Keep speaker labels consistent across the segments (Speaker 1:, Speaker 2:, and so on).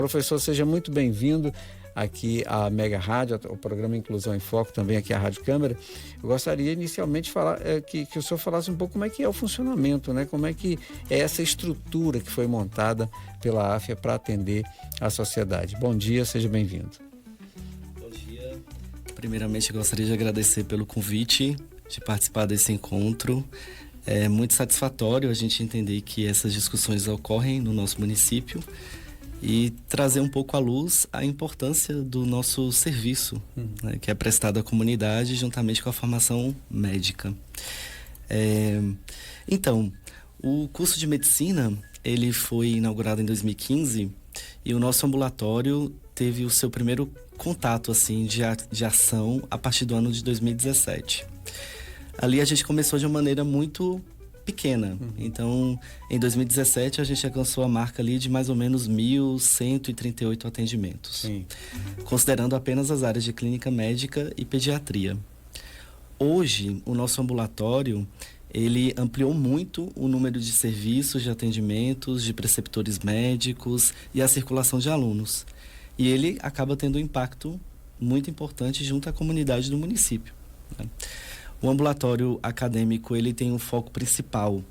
Speaker 1: Professor, seja muito bem-vindo aqui à Mega Rádio, ao programa Inclusão em Foco, também aqui à Rádio Câmara. Eu gostaria inicialmente de falar, que o senhor falasse um pouco como é que é o funcionamento, né? Como é que é essa estrutura que foi montada pela AFIA para atender a sociedade. Bom dia, seja bem-vindo.
Speaker 2: Bom dia. Primeiramente, eu gostaria de agradecer pelo convite de participar desse encontro. É muito satisfatório a gente entender que essas discussões ocorrem no nosso município e trazer um pouco à luz a importância do nosso serviço, né, que é prestado à comunidade juntamente com a formação médica. Então, o curso de medicina, ele foi inaugurado em 2015 e o nosso ambulatório teve o seu primeiro contato assim, de ação a partir do ano de 2017. Ali a gente começou de uma maneira muito pequena. Então, em 2017, a gente alcançou a marca ali de mais ou menos 1.138 atendimentos.
Speaker 1: Sim.
Speaker 2: Considerando apenas as áreas de clínica médica e pediatria. Hoje, o nosso ambulatório, ele ampliou muito o número de serviços, de atendimentos, de preceptores médicos e a circulação de alunos. E ele acaba tendo um impacto muito importante junto à comunidade do município, né? O ambulatório acadêmico, ele tem um foco principal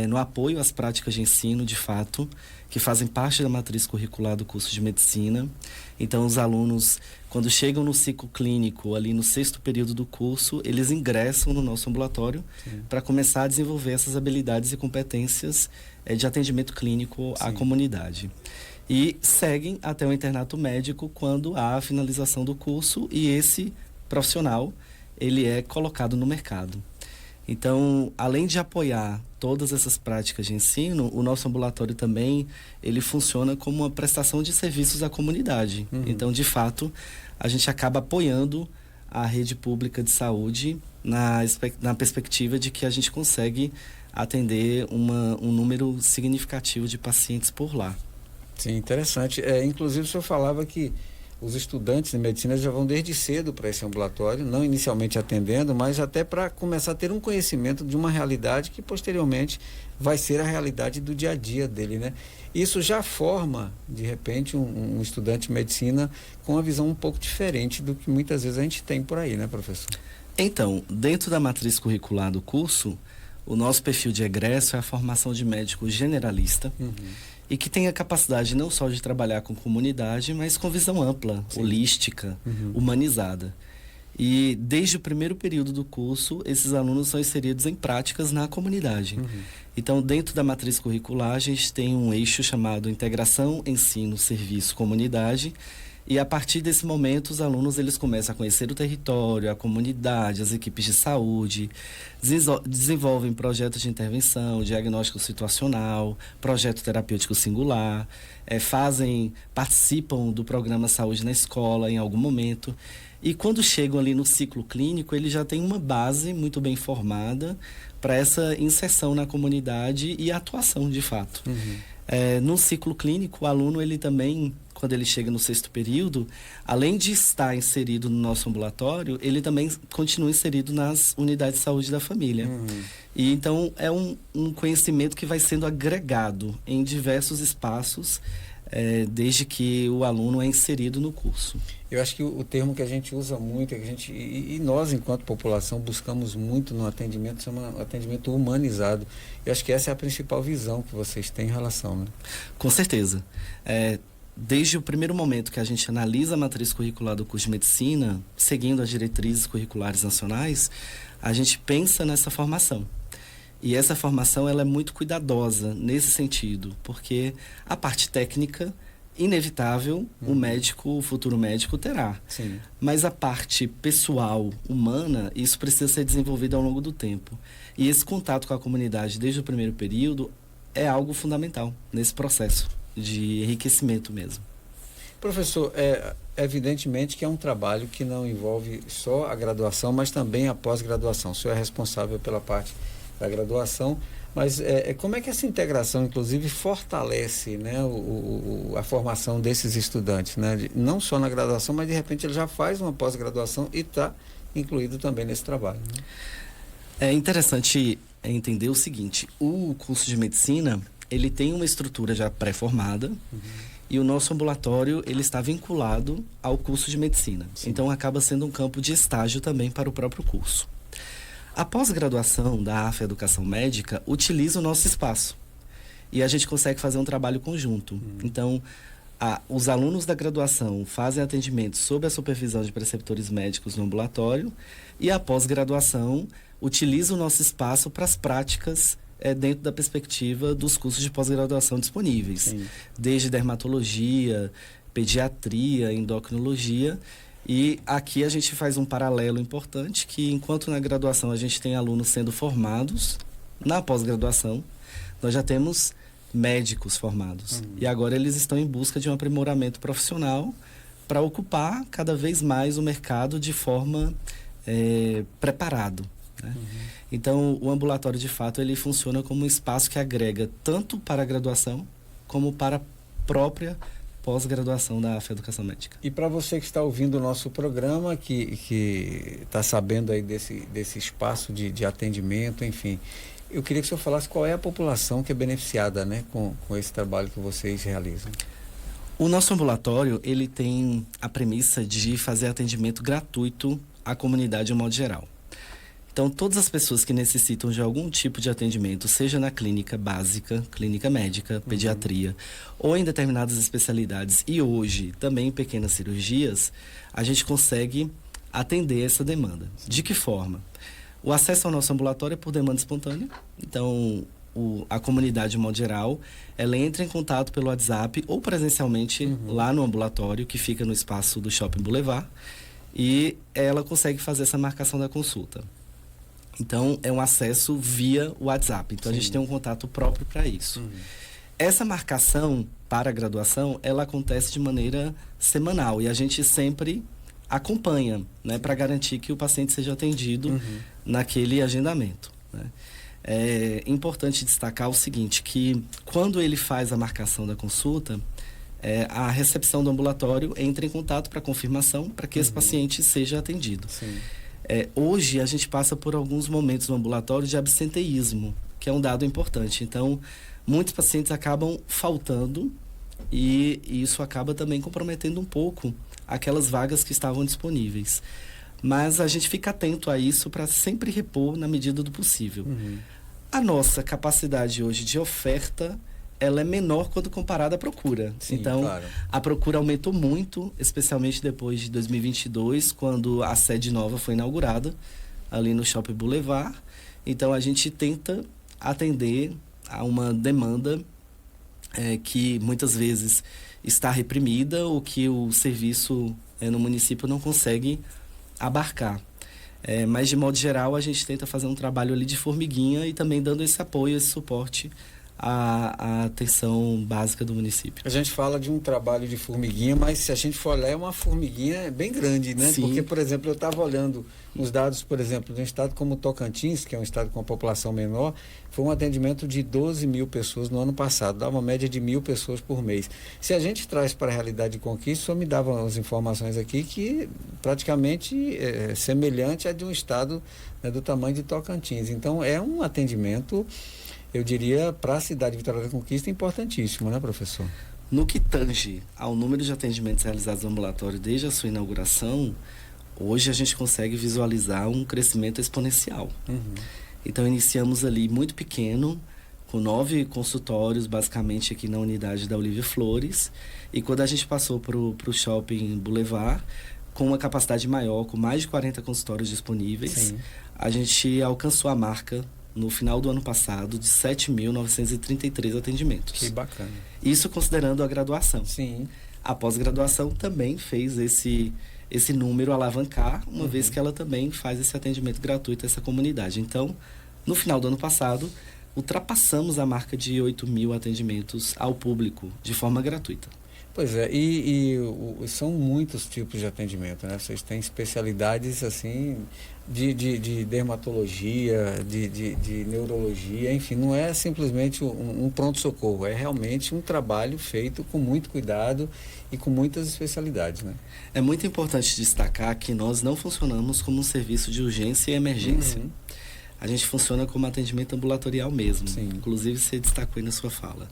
Speaker 2: no apoio às práticas de ensino, de fato, que fazem parte da matriz curricular do curso de medicina. Então, os alunos, quando chegam no ciclo clínico, ali no 6º período do curso, eles ingressam no nosso ambulatório para começar a desenvolver essas habilidades e competências de atendimento clínico à comunidade. E seguem até o internato médico quando há a finalização do curso e esse profissional ele é colocado no mercado. Então, além de apoiar todas essas práticas de ensino, o nosso ambulatório também, ele funciona como uma prestação de serviços à comunidade. Então, de fato, a gente acaba apoiando a rede pública de saúde na perspectiva de que a gente consegue atender um número significativo de pacientes por lá.
Speaker 1: Sim, interessante. Inclusive, o senhor falava que os estudantes de medicina já vão desde cedo para esse ambulatório, não inicialmente atendendo, mas até para começar a ter um conhecimento de uma realidade que posteriormente vai ser a realidade do dia a dia dele, né? Isso já forma, de repente, um estudante de medicina com uma visão um pouco diferente do que muitas vezes a gente tem por aí, né, professor?
Speaker 2: Então, dentro da matriz curricular do curso, o nosso perfil de egresso é a formação de médico generalista, e que tem a capacidade não só de trabalhar com comunidade, mas com visão ampla, holística, humanizada. E desde o primeiro período do curso, esses alunos são inseridos em práticas na comunidade. Então, dentro da matriz curricular, a gente tem um eixo chamado Integração, Ensino, Serviço, Comunidade. E a partir desse momento, os alunos eles começam a conhecer o território, a comunidade, as equipes de saúde, desenvolvem projetos de intervenção, diagnóstico situacional, projeto terapêutico singular, participam do programa Saúde na Escola em algum momento. E quando chegam ali no ciclo clínico, ele já tem uma base muito bem formada para essa inserção na comunidade e atuação de fato. No ciclo clínico, o aluno ele também, quando ele chega no 6º período, além de estar inserido no nosso ambulatório, ele também continua inserido nas unidades de saúde da família. E então é um conhecimento que vai sendo agregado em diversos espaços, desde que o aluno é inserido no curso.
Speaker 1: Eu acho que o termo que a gente usa muito, e nós, enquanto população, buscamos muito no atendimento, chama atendimento humanizado. Eu acho que essa é a principal visão que vocês têm em relação, né?
Speaker 2: Com certeza. Desde o primeiro momento que a gente analisa a matriz curricular do curso de medicina, seguindo as diretrizes curriculares nacionais, a gente pensa nessa formação. E essa formação ela é muito cuidadosa nesse sentido, porque a parte técnica, inevitável, o futuro médico terá.
Speaker 1: Sim.
Speaker 2: Mas a parte pessoal, humana, isso precisa ser desenvolvido ao longo do tempo. E esse contato com a comunidade desde o primeiro período é algo fundamental nesse processo de enriquecimento mesmo.
Speaker 1: Professor, evidentemente que é um trabalho que não envolve só a graduação, mas também a pós-graduação. O senhor é responsável pela parte da graduação, mas como é que essa integração, inclusive, fortalece, né, a formação desses estudantes, né? Não só na graduação, mas de repente ele já faz uma pós-graduação e está incluído também nesse trabalho, né?
Speaker 2: É interessante entender o seguinte: o curso de medicina ele tem uma estrutura já pré-formada e o nosso ambulatório ele está vinculado ao curso de medicina. Sim. Então acaba sendo um campo de estágio também para o próprio curso. A pós-graduação da AFA Educação Médica utiliza o nosso espaço e a gente consegue fazer um trabalho conjunto. Então, os alunos da graduação fazem atendimento sob a supervisão de preceptores médicos no ambulatório e a pós-graduação utiliza o nosso espaço para as práticas dentro da perspectiva dos cursos de pós-graduação disponíveis. Sim. Desde dermatologia, pediatria, endocrinologia. E aqui a gente faz um paralelo importante que enquanto na graduação a gente tem alunos sendo formados, na pós-graduação nós já temos médicos formados. E agora eles estão em busca de um aprimoramento profissional para ocupar cada vez mais o mercado de forma preparado. Né? Então, o ambulatório, de fato, ele funciona como um espaço que agrega tanto para a graduação como para a própria pós-graduação da AFA Educação Médica.
Speaker 1: E para você que está ouvindo o nosso programa, que está sabendo aí desse espaço de atendimento, enfim, eu queria que o senhor falasse qual é a população que é beneficiada, né, com esse trabalho que vocês realizam.
Speaker 2: O nosso ambulatório, ele tem a premissa de fazer atendimento gratuito à comunidade de um modo geral. Então, todas as pessoas que necessitam de algum tipo de atendimento, seja na clínica básica, clínica médica, pediatria, ou em determinadas especialidades, e hoje também em pequenas cirurgias, a gente consegue atender essa demanda. De que forma? O acesso ao nosso ambulatório é por demanda espontânea. Então, a comunidade, de modo geral, ela entra em contato pelo WhatsApp ou presencialmente lá no ambulatório, que fica no espaço do Shopping Boulevard, e ela consegue fazer essa marcação da consulta. Então, é um acesso via WhatsApp. Então, Sim. a gente tem um contato próprio para isso. Essa marcação para a graduação, ela acontece de maneira semanal. E a gente sempre acompanha, né, para garantir que o paciente seja atendido naquele agendamento. Né? É importante destacar o seguinte, que quando ele faz a marcação da consulta, a recepção do ambulatório entra em contato para confirmação, para que esse paciente seja atendido. Sim. Hoje, a gente passa por alguns momentos no ambulatório de absenteísmo, que é um dado importante. Então, muitos pacientes acabam faltando e isso acaba também comprometendo um pouco aquelas vagas que estavam disponíveis. Mas a gente fica atento a isso para sempre repor na medida do possível. A nossa capacidade hoje de oferta, ela é menor quando comparada à procura. Sim, então, claro. A procura aumentou muito, especialmente depois de 2022, quando a sede nova foi inaugurada, ali no Shopping Boulevard. Então, a gente tenta atender a uma demanda que muitas vezes está reprimida ou que o serviço no município não consegue abarcar. Mas, de modo geral, a gente tenta fazer um trabalho ali de formiguinha e também dando esse apoio, esse suporte a atenção básica do município.
Speaker 1: A gente fala de um trabalho de formiguinha, mas se a gente for olhar, é uma formiguinha bem grande, né? Sim. Porque, por exemplo, eu estava olhando os dados, por exemplo, de um estado como Tocantins, que é um estado com uma população menor, foi um atendimento de 12 mil pessoas no ano passado, dava uma média de 1.000 pessoas por mês. Se a gente traz para a realidade de Conquista, só me davam as informações aqui que praticamente é semelhante a de um estado, né, do tamanho de Tocantins. Então, é um atendimento, eu diria, para a cidade de Vitória da Conquista, importantíssimo, né, professor?
Speaker 2: No que tange ao número de atendimentos realizados no ambulatório desde a sua inauguração, hoje a gente consegue visualizar um crescimento exponencial. Então, iniciamos ali muito pequeno, com 9 consultórios, basicamente aqui na unidade da Olívia Flores, e quando a gente passou para o Shopping Boulevard, com uma capacidade maior, com mais de 40 consultórios disponíveis, Sim. a gente alcançou a marca no final do ano passado, de 7.933 atendimentos.
Speaker 1: Que bacana.
Speaker 2: Isso considerando a graduação.
Speaker 1: Sim.
Speaker 2: A pós-graduação também fez esse número alavancar, uma vez que ela também faz esse atendimento gratuito a essa comunidade. Então, no final do ano passado, ultrapassamos a marca de 8.000 atendimentos ao público, de forma gratuita.
Speaker 1: Pois é, são muitos tipos de atendimento, né? Vocês têm especialidades, assim, de dermatologia, de neurologia, enfim, não é simplesmente um pronto-socorro, é realmente um trabalho feito com muito cuidado e com muitas especialidades, né?
Speaker 2: É muito importante destacar que nós não funcionamos como um serviço de urgência e emergência. A gente funciona como atendimento ambulatorial mesmo. Sim. Inclusive, você destacou aí na sua fala.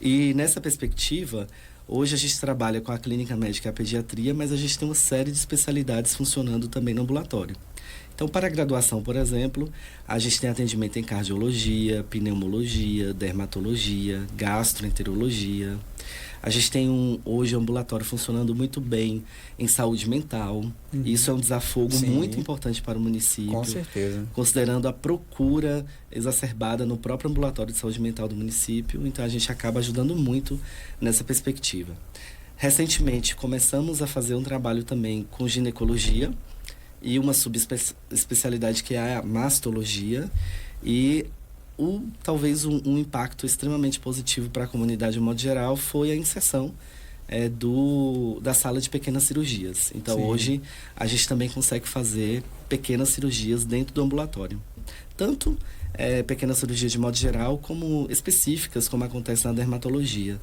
Speaker 2: E nessa perspectiva, Hoje a gente trabalha com a clínica médica e a pediatria, mas a gente tem uma série de especialidades funcionando também no ambulatório. Então, para a graduação, por exemplo, a gente tem atendimento em cardiologia, pneumologia, dermatologia, gastroenterologia. A gente tem hoje um ambulatório funcionando muito bem em saúde mental. Isso é um desafogo muito importante para o município.
Speaker 1: Com certeza.
Speaker 2: Considerando a procura exacerbada no próprio ambulatório de saúde mental do município. Então, a gente acaba ajudando muito nessa perspectiva. Recentemente, começamos a fazer um trabalho também com ginecologia e uma subespecialidade que é a mastologia. E talvez um impacto extremamente positivo para a comunidade de modo geral foi a inserção da sala de pequenas cirurgias. Então, hoje, a gente também consegue fazer pequenas cirurgias dentro do ambulatório. Tanto pequenas cirurgias de modo geral, como específicas, como acontece na dermatologia.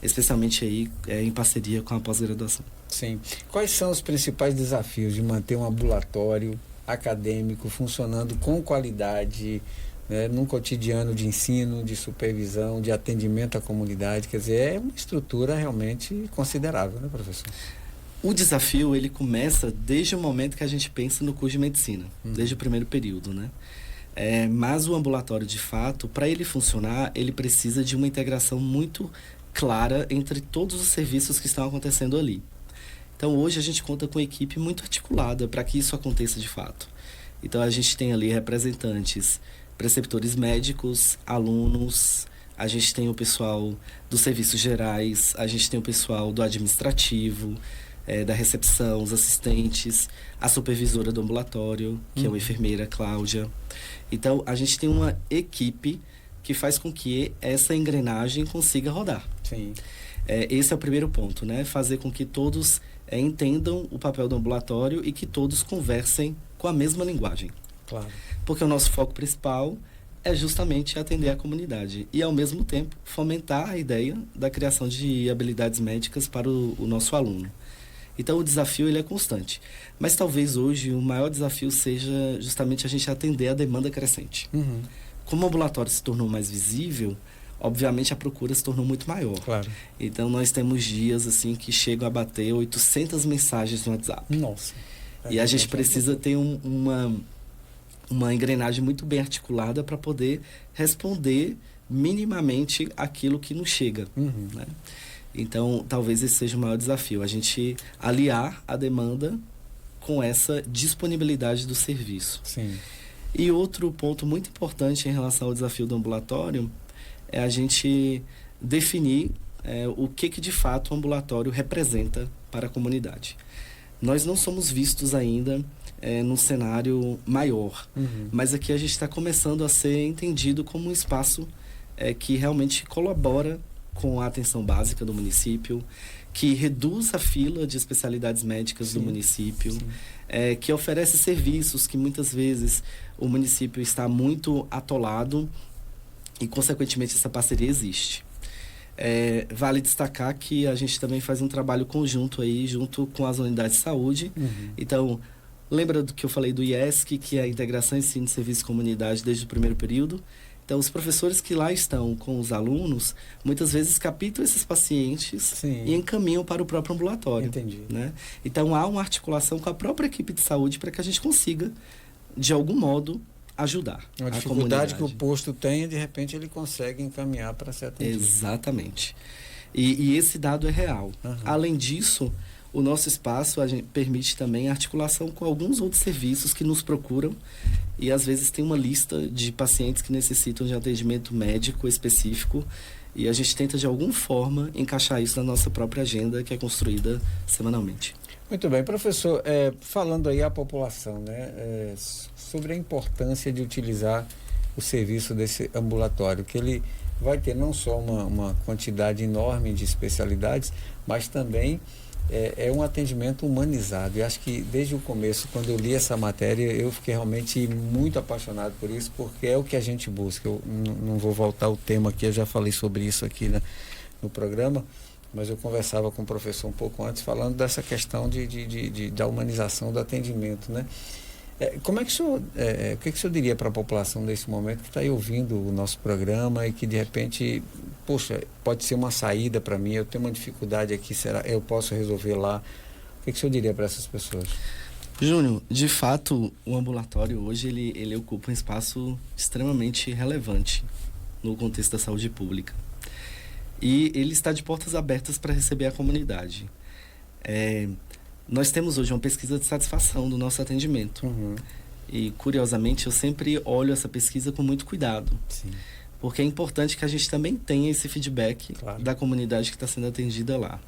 Speaker 2: Especialmente aí em parceria com a pós-graduação.
Speaker 1: Sim. Quais são os principais desafios de manter um ambulatório acadêmico funcionando com qualidade, né, num cotidiano de ensino, de supervisão, de atendimento à comunidade? Quer dizer, é uma estrutura realmente considerável, né, professor?
Speaker 2: O desafio, ele começa desde o momento que a gente pensa no curso de medicina, desde o primeiro período, né? Mas o ambulatório, de fato, para ele funcionar, ele precisa de uma integração muito clara entre todos os serviços que estão acontecendo ali. Então, hoje a gente conta com uma equipe muito articulada para que isso aconteça de fato. Então, a gente tem ali representantes, preceptores médicos, alunos, a gente tem o pessoal dos serviços gerais, a gente tem o pessoal do administrativo, da recepção, os assistentes, a supervisora do ambulatório, que é uma enfermeira, Cláudia. Então, a gente tem uma equipe que faz com que essa engrenagem consiga rodar.
Speaker 1: Sim.
Speaker 2: Esse é o primeiro ponto, né? Fazer com que todos entendam o papel do ambulatório e que todos conversem com a mesma linguagem.
Speaker 1: Claro.
Speaker 2: Porque o nosso foco principal é justamente atender a comunidade e, ao mesmo tempo, fomentar a ideia da criação de habilidades médicas para o nosso aluno. Então, o desafio ele é constante. Mas talvez hoje o maior desafio seja justamente a gente atender a demanda crescente. Como o ambulatório se tornou mais visível, obviamente a procura se tornou muito maior.
Speaker 1: Claro.
Speaker 2: Então, nós temos dias assim que chegam a bater 800 mensagens no WhatsApp.
Speaker 1: Nossa.
Speaker 2: E a gente precisa ter uma engrenagem muito bem articulada para poder responder minimamente aquilo que nos chega. Né? Então, talvez esse seja o maior desafio, a gente aliar a demanda com essa disponibilidade do serviço.
Speaker 1: Sim.
Speaker 2: E outro ponto muito importante em relação ao desafio do ambulatório é a gente definir o que de fato o ambulatório representa para a comunidade. Nós não somos vistos ainda num cenário maior, mas aqui a gente está começando a ser entendido como um espaço que realmente colabora com a atenção básica do município, que reduz a fila de especialidades médicas do município, que oferece serviços que muitas vezes o município está muito atolado e, consequentemente, essa parceria existe. Vale destacar que a gente também faz um trabalho conjunto aí, junto com as unidades de saúde. Então, lembra do que eu falei do IESC, que é a Integração Ensino e Serviço de Comunidade desde o primeiro período? Então, os professores que lá estão com os alunos, muitas vezes captam esses pacientes e encaminham para o próprio ambulatório.
Speaker 1: Entendi.
Speaker 2: Né? Então, há uma articulação com a própria equipe de saúde para que a gente consiga, de algum modo, ajudar
Speaker 1: uma dificuldade que o posto tem, de repente ele consegue encaminhar para ser atendido.
Speaker 2: Exatamente. E esse dado é real. Além disso, o nosso espaço permite também a articulação com alguns outros serviços que nos procuram e às vezes tem uma lista de pacientes que necessitam de atendimento médico específico e a gente tenta de alguma forma encaixar isso na nossa própria agenda que é construída semanalmente.
Speaker 1: Muito bem, professor, falando aí à população, né, sobre a importância de utilizar o serviço desse ambulatório, que ele vai ter não só uma quantidade enorme de especialidades, mas também é um atendimento humanizado. E acho que desde o começo, quando eu li essa matéria, eu fiquei realmente muito apaixonado por isso, porque é o que a gente busca. Eu não vou voltar ao tema aqui, eu já falei sobre isso aqui no programa, mas eu conversava com o professor um pouco antes, falando dessa questão da humanização do atendimento, né? Como é que o senhor, o que o senhor diria para a população nesse momento que está aí ouvindo o nosso programa e que de repente, poxa, pode ser uma saída para mim, eu tenho uma dificuldade aqui, será eu posso resolver lá? O que o senhor diria para essas pessoas?
Speaker 2: Júnior, de fato, o ambulatório hoje ele ocupa um espaço extremamente relevante no contexto da saúde pública. E ele está de portas abertas para receber a comunidade. Nós temos hoje uma pesquisa de satisfação do nosso atendimento.
Speaker 1: Uhum.
Speaker 2: E, curiosamente, eu sempre olho essa pesquisa com muito cuidado.
Speaker 1: Sim.
Speaker 2: Porque é importante que a gente também tenha esse feedback da comunidade que está sendo atendida lá.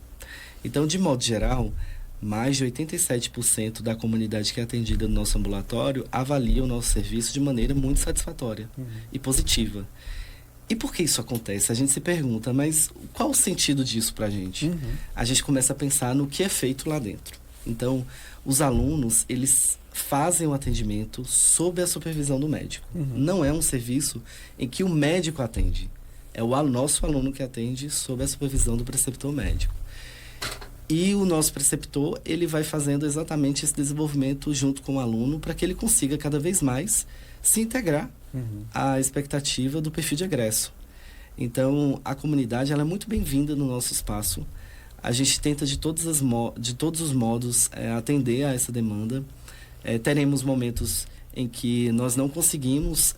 Speaker 2: Então, de modo geral, mais de 87% da comunidade que é atendida no nosso ambulatório avalia o nosso serviço de maneira muito satisfatória e positiva. E por que isso acontece? A gente se pergunta, mas qual o sentido disso para a gente? A gente começa a pensar no que é feito lá dentro. Então, os alunos, eles fazem o atendimento sob a supervisão do médico. Não é um serviço em que o médico atende. É o nosso aluno que atende sob a supervisão do preceptor médico. E o nosso preceptor, ele vai fazendo exatamente esse desenvolvimento junto com o aluno para que ele consiga cada vez mais se integrar à expectativa do perfil de egresso. Então, a comunidade ela é muito bem-vinda no nosso espaço. A gente tenta de todos os modos atender a essa demanda. Teremos momentos em que nós não conseguimos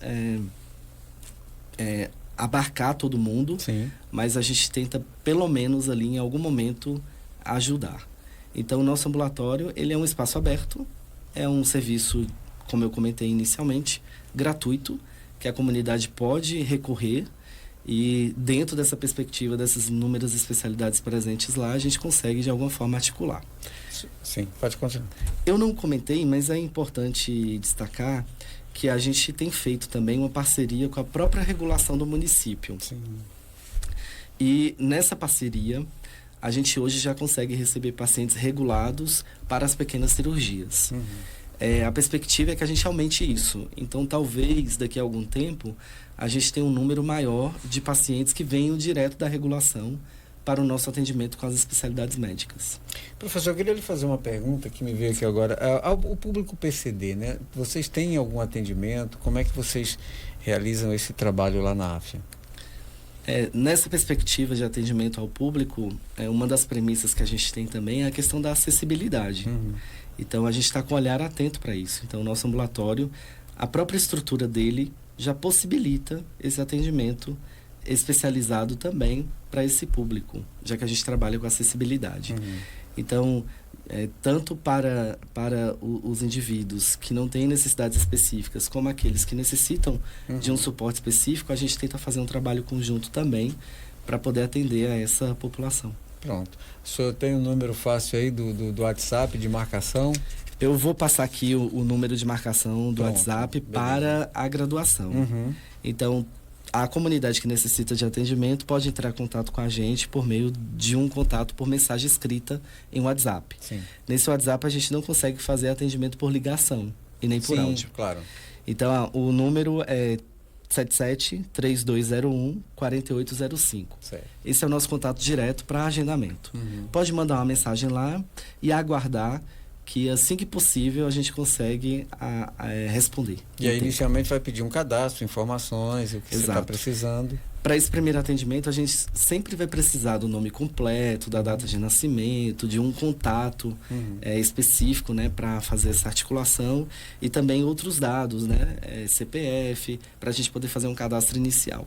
Speaker 2: abarcar todo mundo, mas a gente tenta, pelo menos ali em algum momento, ajudar. Então, o nosso ambulatório ele é um espaço aberto, é um serviço, como eu comentei inicialmente, gratuito, que a comunidade pode recorrer. E dentro dessa perspectiva, dessas inúmeras especialidades presentes lá, a gente consegue de alguma forma articular.
Speaker 1: Sim, pode continuar.
Speaker 2: Eu não comentei, mas é importante destacar que a gente tem feito também uma parceria com a própria regulação do município.
Speaker 1: Sim.
Speaker 2: E nessa parceria, a gente hoje já consegue receber pacientes regulados para as pequenas cirurgias. A perspectiva é que a gente aumente isso. Então, talvez, daqui a algum tempo, a gente tenha um número maior de pacientes que venham direto da regulação para o nosso atendimento com as especialidades médicas.
Speaker 1: Professor, eu queria lhe fazer uma pergunta que me veio aqui agora. O público PCD, né? Vocês têm algum atendimento? Como é que vocês realizam esse trabalho lá na AFIA?
Speaker 2: Nessa perspectiva de atendimento ao público, uma das premissas que a gente tem também é a questão da acessibilidade. Então, a gente está com o olhar atento para isso. Então, o nosso ambulatório, a própria estrutura dele já possibilita esse atendimento especializado também para esse público, já que a gente trabalha com acessibilidade. Então, tanto para os indivíduos que não têm necessidades específicas, como aqueles que necessitam de um suporte específico, a gente tenta fazer um trabalho conjunto também para poder atender a essa população.
Speaker 1: Pronto. O senhor tem um número fácil aí do WhatsApp de marcação?
Speaker 2: Eu vou passar aqui o número de marcação do WhatsApp para a graduação. Então, a comunidade que necessita de atendimento pode entrar em contato com a gente por meio de um contato por mensagem escrita em WhatsApp. Nesse WhatsApp, a gente não consegue fazer atendimento por ligação e nem por áudio.
Speaker 1: Claro.
Speaker 2: Então, o número é 77-3201-4805. Esse é o nosso contato direto para agendamento. Pode mandar uma mensagem lá e aguardar que assim que possível a gente consegue responder.
Speaker 1: E aí inicialmente vai pedir um cadastro, informações, o que você está precisando.
Speaker 2: Para esse primeiro atendimento, a gente sempre vai precisar do nome completo, da data de nascimento, de um contato específico, né, para fazer essa articulação e também outros dados, né, CPF, para a gente poder fazer um cadastro inicial.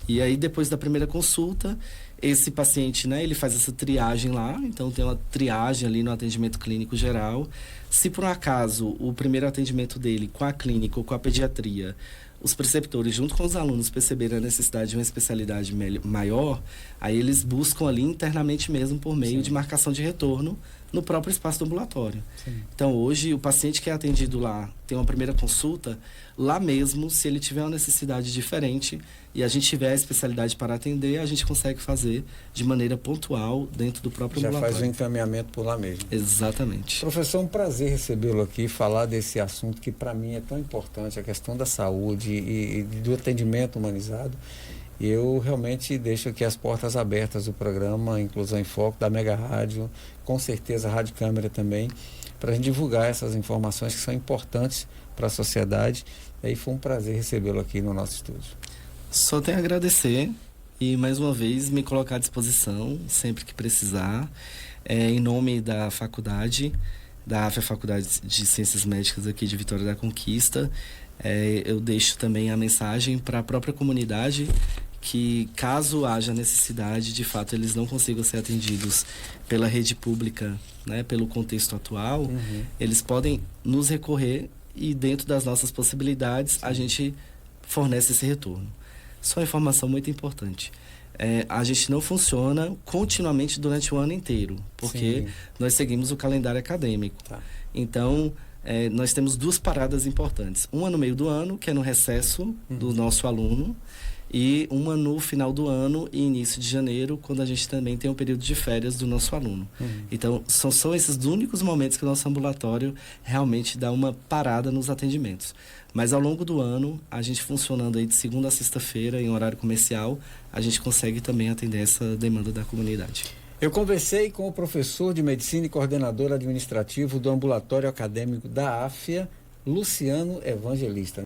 Speaker 2: E aí, depois da primeira consulta, esse paciente, né, ele faz essa triagem lá, então tem uma triagem ali no atendimento clínico geral. Se por um acaso o primeiro atendimento dele com a clínica ou com a pediatria, os preceptores, junto com os alunos, perceberem a necessidade de uma especialidade maior, aí eles buscam ali internamente mesmo por meio de marcação de retorno no próprio espaço do ambulatório. Então, hoje, o paciente que é atendido lá tem uma primeira consulta, lá mesmo, se ele tiver uma necessidade diferente e a gente tiver a especialidade para atender, a gente consegue fazer de maneira pontual dentro do próprio ambulatório.
Speaker 1: Já faz o encaminhamento por lá mesmo.
Speaker 2: Exatamente.
Speaker 1: Professor, é um prazer recebê-lo aqui, falar desse assunto que para mim é tão importante, a questão da saúde e do atendimento humanizado. E eu realmente deixo aqui as portas abertas do programa Inclusão em Foco, da Mega Rádio, com certeza a Rádio Câmara também, para a gente divulgar essas informações que são importantes para a sociedade. E aí foi um prazer recebê-lo aqui no nosso estúdio.
Speaker 2: Só tenho a agradecer e, mais uma vez, me colocar à disposição sempre que precisar. Em nome da faculdade, da AFIA Faculdade de Ciências Médicas aqui de Vitória da Conquista, eu deixo também a mensagem para a própria comunidade que, caso haja necessidade, de fato, eles não consigam ser atendidos pela rede pública, né, pelo contexto atual, eles podem nos recorrer e, dentro das nossas possibilidades, a gente fornece esse retorno. Só uma informação muito importante. A gente não funciona continuamente durante o ano inteiro, porque nós seguimos o calendário acadêmico.
Speaker 1: Tá.
Speaker 2: Então, nós temos 2 paradas importantes. Uma no meio do ano, que é no recesso do nosso aluno, e uma no final do ano e início de janeiro, quando a gente também tem um período de férias do nosso aluno. Então, são esses os únicos momentos que o nosso ambulatório realmente dá uma parada nos atendimentos. Mas ao longo do ano, a gente funcionando aí de segunda a sexta-feira, em horário comercial, a gente consegue também atender essa demanda da comunidade.
Speaker 1: Eu conversei com o professor de Medicina e coordenador administrativo do Ambulatório Acadêmico da AFIA, Luciano Evangelista.